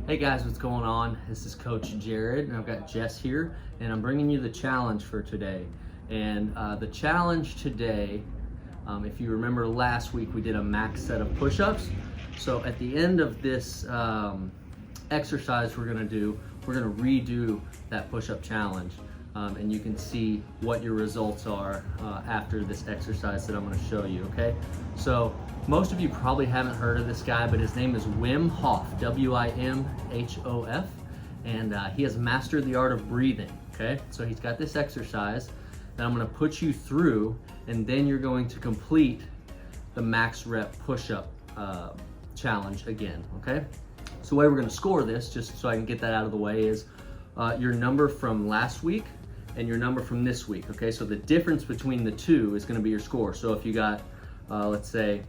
Hey guys, what's going on? This is Coach Jared, and I've got Jess here, and I'm bringing you the challenge for today. And the challenge today, if you remember last week, we did a max set of push-ups. So at the end of this exercise we're gonna redo that push-up challenge. And you can see what your results are after this exercise that I'm gonna show you, okay? So most of you probably haven't heard of this guy, but his name is Wim Hof, W-I-M-H-O-F, and he has mastered the art of breathing, okay? So he's got this exercise that I'm gonna put you through, and then you're going to complete the max rep push-up challenge again, okay? So the way we're gonna score this, just so I can get that out of the way, is your number from last week and your number from this week, okay? So the difference between the two is gonna be your score. So if you got, let's say,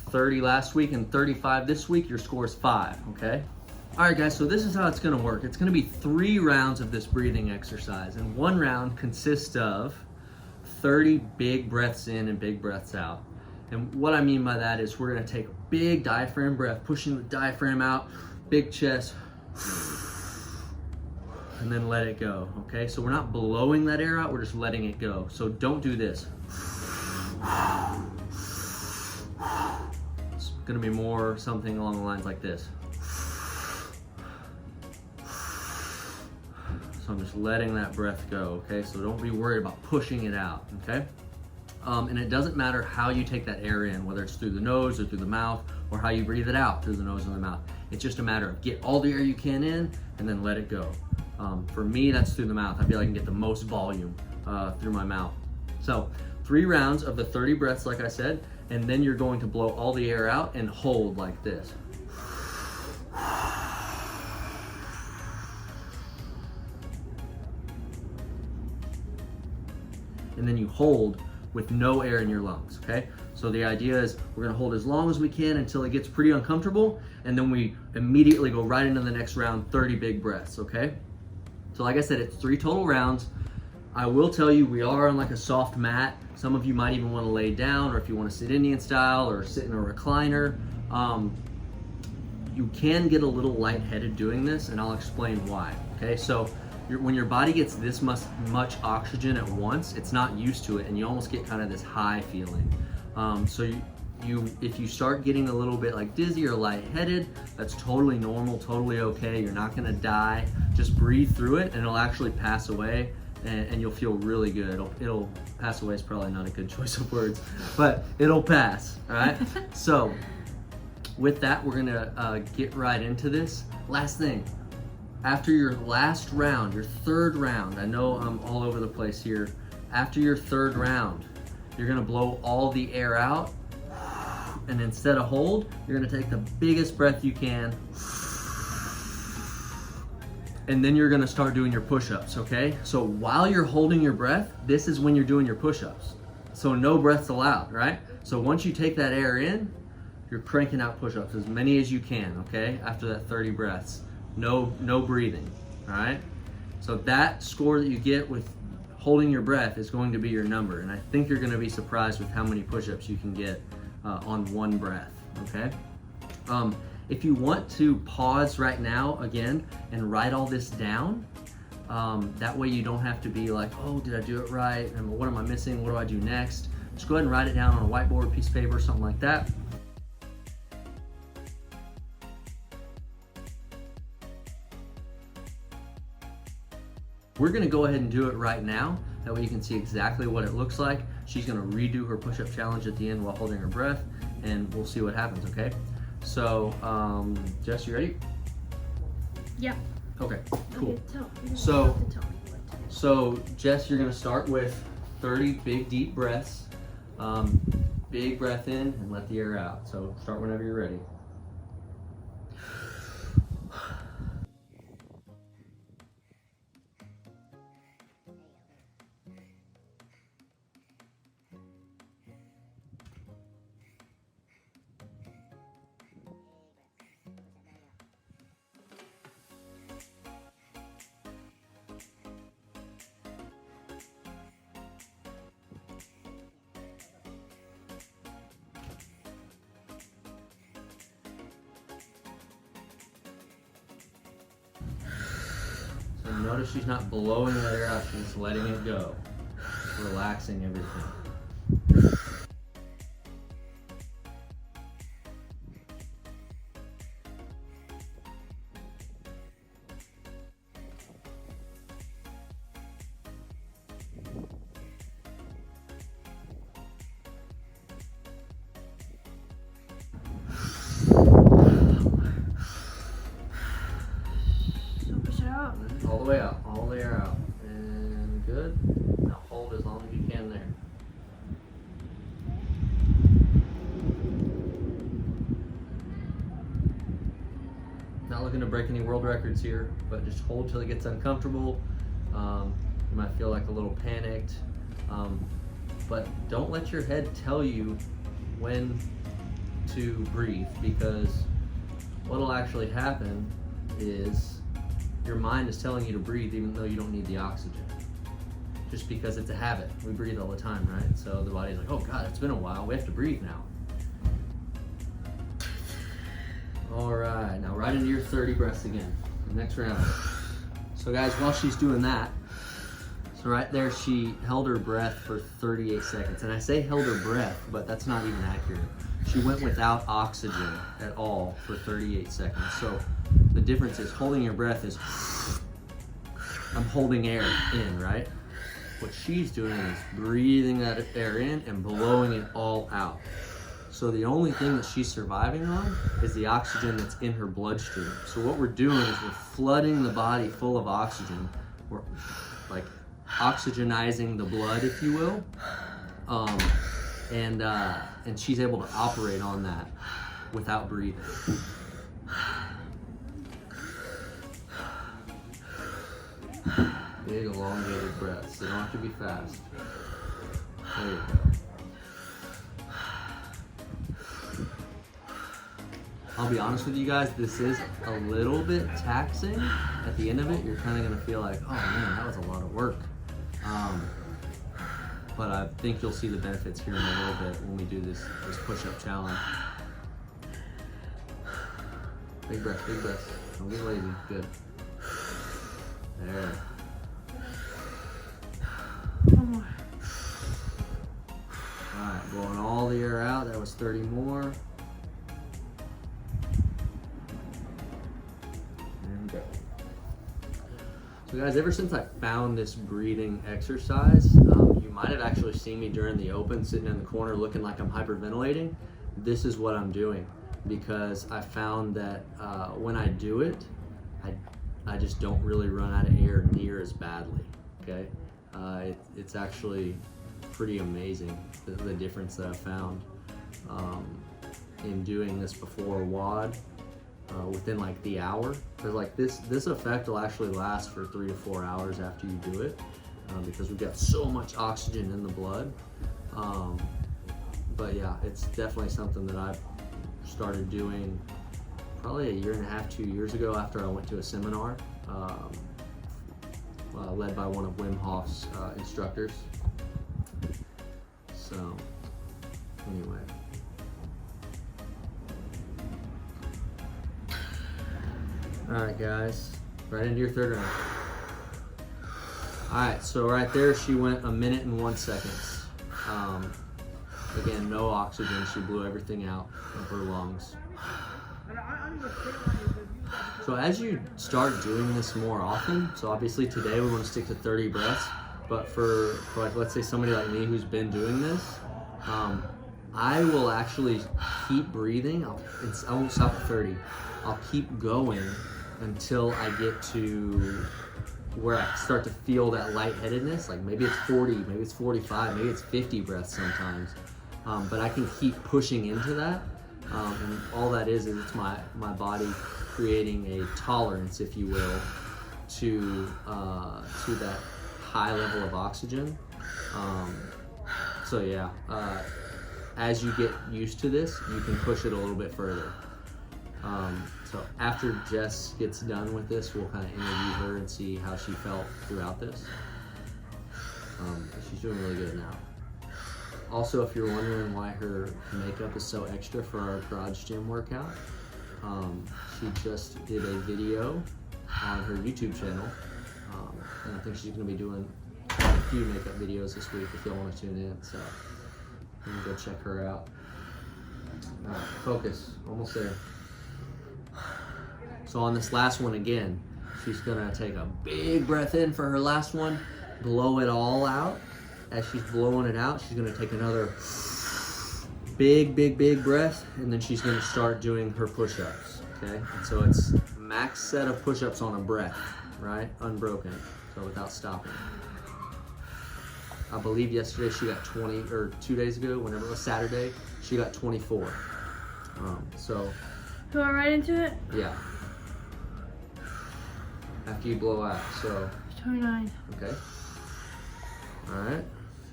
30 last week and 35 this week, your score is 5, okay? All right, guys, so this is how it's gonna work. It's gonna be 3 rounds of this breathing exercise, and one round consists of 30 big breaths in and big breaths out. And what I mean by that is we're gonna take a big diaphragm breath, pushing the diaphragm out, big chest, and then let it go, okay? So we're not blowing that air out, we're just letting it go. So don't do this. It's gonna be more something along the lines like this. So I'm just letting that breath go, okay? So don't be worried about pushing it out, okay? And it doesn't matter how you take that air in, whether it's through the nose or through the mouth, or how you breathe it out through the nose and the mouth. It's just a matter of get all the air you can in and then let it go. For me, that's through the mouth. I feel like I can get the most volume through my mouth. So 3 rounds of the 30 breaths, like I said, and then you're going to blow all the air out and hold like this. And then you hold with no air in your lungs, okay? So the idea is we're gonna hold as long as we can until it gets pretty uncomfortable, and then we immediately go right into the next round, 30 big breaths, okay? So like I said, it's 3 total rounds. I will tell you, we are on like a soft mat. Some of you might even wanna lay down, or if you wanna sit Indian style or sit in a recliner. You can get a little lightheaded doing this, and I'll explain why, okay? So when your body gets this much oxygen at once, it's not used to it, and you almost get kind of this high feeling. So if you start getting a little bit like dizzy or lightheaded, that's totally normal, totally okay. You're not gonna die. Just breathe through it, and it'll actually pass away, and you'll feel really good. It'll pass away is probably not a good choice of words, but it'll pass, all right? So with that, we're gonna get right into this. Last thing, after your last round, your 3rd round, I know I'm all over the place here. After your 3rd round, you're gonna blow all the air out, and instead of hold, you're gonna take the biggest breath you can, and then you're gonna start doing your push-ups, okay? So while you're holding your breath, this is when you're doing your push-ups. So no breaths allowed, right? So once you take that air in, you're cranking out push-ups, as many as you can, okay? After that 30 breaths. No breathing, all right? So that score that you get with holding your breath is going to be your number, and I think you're gonna be surprised with how many push-ups you can get on one breath, okay? If you want to pause right now again and write all this down, that way you don't have to be like, oh, did I do it right? And what am I missing? What do I do next? Just go ahead and write it down on a whiteboard, piece of paper, something like that. We're gonna go ahead and do it right now. That way you can see exactly what it looks like. She's gonna redo her push-up challenge at the end while holding her breath, and we'll see what happens, okay? So, Jess, you ready? Yeah. Okay, cool. Okay, So Jess, you're gonna start with 30 big deep breaths. Big breath in and let the air out. So start whenever you're ready. Notice she's not blowing that air out, she's letting it go. Just relaxing everything. All the way out, all the air out. And good. Now hold as long as you can there. Not looking to break any world records here, but just hold till it gets uncomfortable. You might feel like a little panicked, but don't let your head tell you when to breathe, because what'll actually happen is your mind is telling you to breathe even though you don't need the oxygen. Just because it's a habit. We breathe all the time, right? So the body's like, oh God, it's been a while, we have to breathe now. All right, now right into your 30 breaths again, the next round. So guys, while she's doing that, so right there she held her breath for 38 seconds. And I say held her breath, but that's not even accurate. She went without oxygen at all for 38 seconds. So the difference is holding your breath is, I'm holding air in, right? What she's doing is breathing that air in and blowing it all out. So the only thing that she's surviving on is the oxygen that's in her bloodstream. So what we're doing is we're flooding the body full of oxygen. We're like oxygenizing the blood, if you will. And she's able to operate on that without breathing. Big elongated breaths. They don't have to be fast. There you go. I'll be honest with you guys, this is a little bit taxing. At the end of it, you're kind of going to feel like, oh man, that was a lot of work. But I think you'll see the benefits here in a little bit when we do this push-up challenge. Big breath, big breath. Don't get lazy. Good. There. One more. All right, blowing all the air out. That was 30 more. And go. So guys, ever since I found this breathing exercise, you might have actually seen me during the open sitting in the corner looking like I'm hyperventilating. This is what I'm doing, because I found that when I do it, I just don't really run out of air near as badly, okay? It's actually pretty amazing, the difference that I found in doing this before WOD within like the hour. Because like this effect will actually last for 3 to 4 hours after you do it, because we've got so much oxygen in the blood. But yeah, it's definitely something that I've started doing probably a year and a half, 2 years ago, after I went to a seminar led by one of Wim Hof's instructors. So anyway. All right, guys, right into your third round. All right, so right there, she went 1 minute and 1 second. Again, no oxygen. She blew everything out of her lungs. So as you start doing this more often, so obviously today we want to stick to 30 breaths, but for like, let's say somebody like me who's been doing this, I will actually keep breathing. I won't stop at 30. I'll keep going until I get to where I start to feel that lightheadedness. Like maybe it's 40, maybe it's 45, maybe it's 50 breaths sometimes. But I can keep pushing into that. And all that is it's my body creating a tolerance, if you will, to that high level of oxygen. So yeah, as you get used to this, you can push it a little bit further. So after Jess gets done with this, we'll kind of interview her and see how she felt throughout this. She's doing really good now. Also, if you're wondering why her makeup is so extra for our garage gym workout, she just did a video on her YouTube channel And I think she's going to be doing a few makeup videos this week if y'all want to tune in. So you can go check her out. All right, focus. Almost there. So on this last one again, she's going to take a big breath in for her last one, blow it all out. As she's blowing it out, she's going to take another big breath, and then she's going to start doing her push-ups, okay? And so it's max set of push-ups on a breath, right? Unbroken, so without stopping. I believe yesterday she got 20, or 2 days ago, whenever it was Saturday, she got 24. So. Go right into it? Yeah. After you blow out, so. 29. Okay. All right,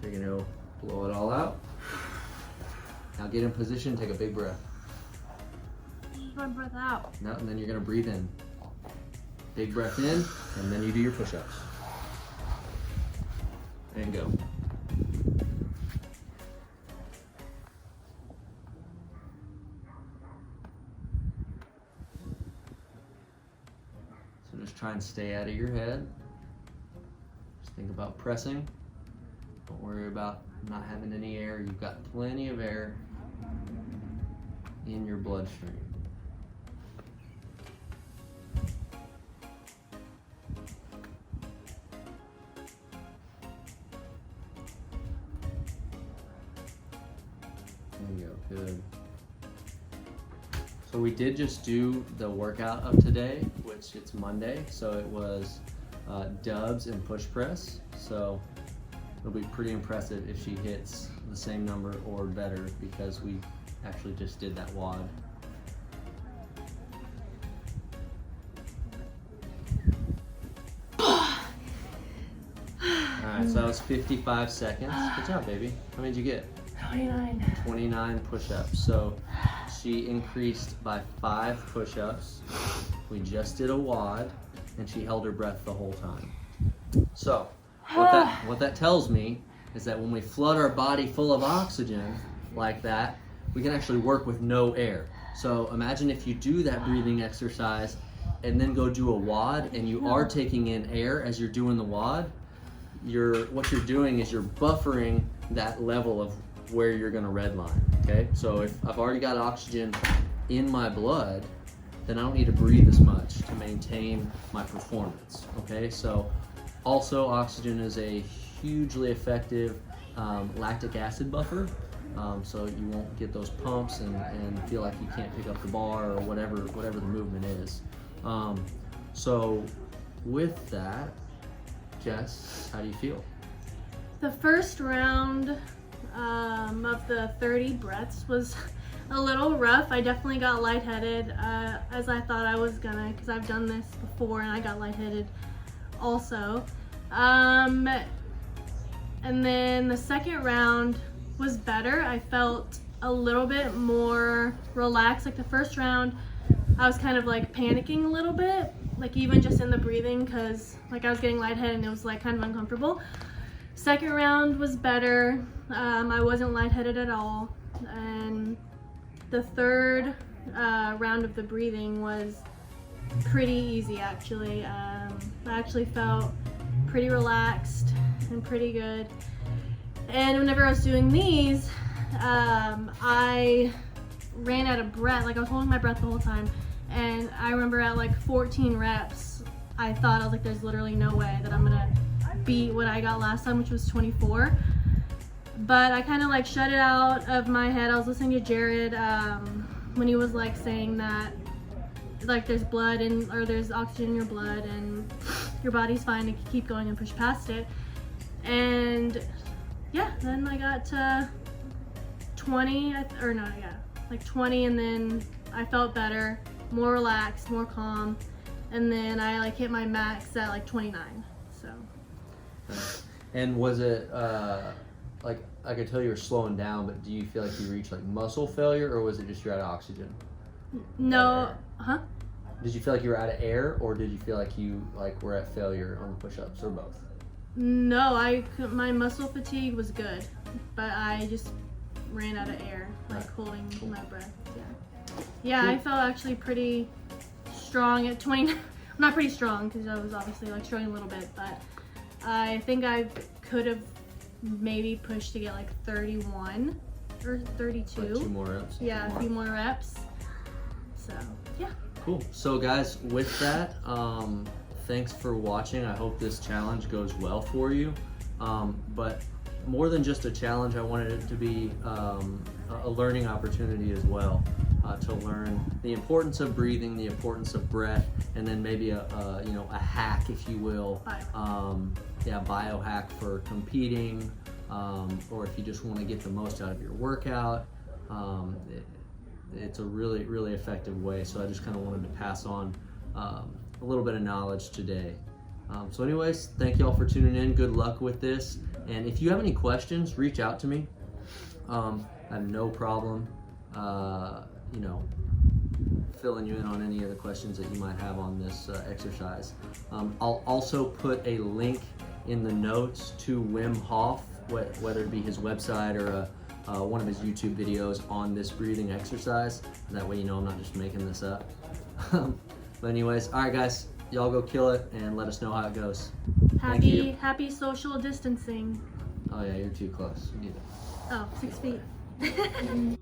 so you're gonna blow it all out. Now get in position, take a big breath. Just my breath out. No, and then you're gonna breathe in. Big breath in, and then you do your push-ups. And go. So just try and stay out of your head. Just think about pressing. Don't worry about not having any air. You've got plenty of air in your bloodstream. There you go, good. So we did just do the workout of today, which it's Monday, so it was dubs and push press. So it'll be pretty impressive if she hits the same number or better, because we actually just did that WOD. Alright, so that was 55 seconds. Good job, baby. How many did you get? 29. 29 push-ups. So she increased by 5 push-ups. We just did a WOD, and she held her breath the whole time. So what that tells me is that when we flood our body full of oxygen like that, we can actually work with no air. So imagine if you do that breathing exercise and then go do a WOD, and you are taking in air as you're doing the WOD. What you're doing is you're buffering that level of where you're gonna redline, okay? So if I've already got oxygen in my blood, then I don't need to breathe as much to maintain my performance, okay? So also oxygen is a hugely effective lactic acid buffer, so you won't get those pumps and feel like you can't pick up the bar or whatever the movement is. So with that, Jess, how do you feel? The first round of the 30 breaths was a little rough. I definitely got lightheaded, as I thought I was gonna, because I've done this before and I got lightheaded also. And then the second round was better. I felt a little bit more relaxed. Like the first round, I was kind of like panicking a little bit, like even just in the breathing, because like I was getting lightheaded and it was like kind of uncomfortable. Second round was better. I wasn't lightheaded at all. And the third round of the breathing was pretty easy actually. I actually felt pretty relaxed and pretty good. And whenever I was doing these, I ran out of breath. Like I was holding my breath the whole time. And I remember at like 14 reps, I was like, there's literally no way that I'm gonna beat what I got last time, which was 24. But I kind of like shut it out of my head. I was listening to Jared when he was like saying that like there's blood or there's oxygen in your blood and your body's fine to keep going and push past it. And yeah, then I got to 20, like 20, and then I felt better, more relaxed, more calm, and then I like hit my max at like 29. So. And was it like I could tell you were slowing down, but do you feel like you reached like muscle failure, or was it just you're out of oxygen? No, huh? Did you feel like you were out of air, or did you feel like you were at failure on the push-ups, or both? No, my muscle fatigue was good, but I just ran out of air, like holding my breath. Yeah, I felt actually pretty strong at 29. not pretty strong because I was obviously like struggling a little bit, but I think I could have maybe pushed to get like 31 or 32. Like 2 more reps. Yeah, a few more reps. So yeah. Cool. So guys, with that, thanks for watching. I hope this challenge goes well for you. But more than just a challenge, I wanted it to be a learning opportunity as well, to learn the importance of breathing, the importance of breath, and then maybe a hack, if you will. Biohack for competing, or if you just want to get the most out of your workout. It's a really, really effective way. So I just kind of wanted to pass on a little bit of knowledge today. So anyways, thank y'all for tuning in. Good luck with this. And if you have any questions, reach out to me. I have no problem, filling you in on any of the questions that you might have on this exercise. I'll also put a link in the notes to Wim Hof, whether it be his website or one of his YouTube videos on this breathing exercise. That way I'm not just making this up. But anyways, all right guys, y'all go kill it and let us know how it goes. Happy social distancing. Oh yeah, you're too close. You need it. Oh, 6 feet.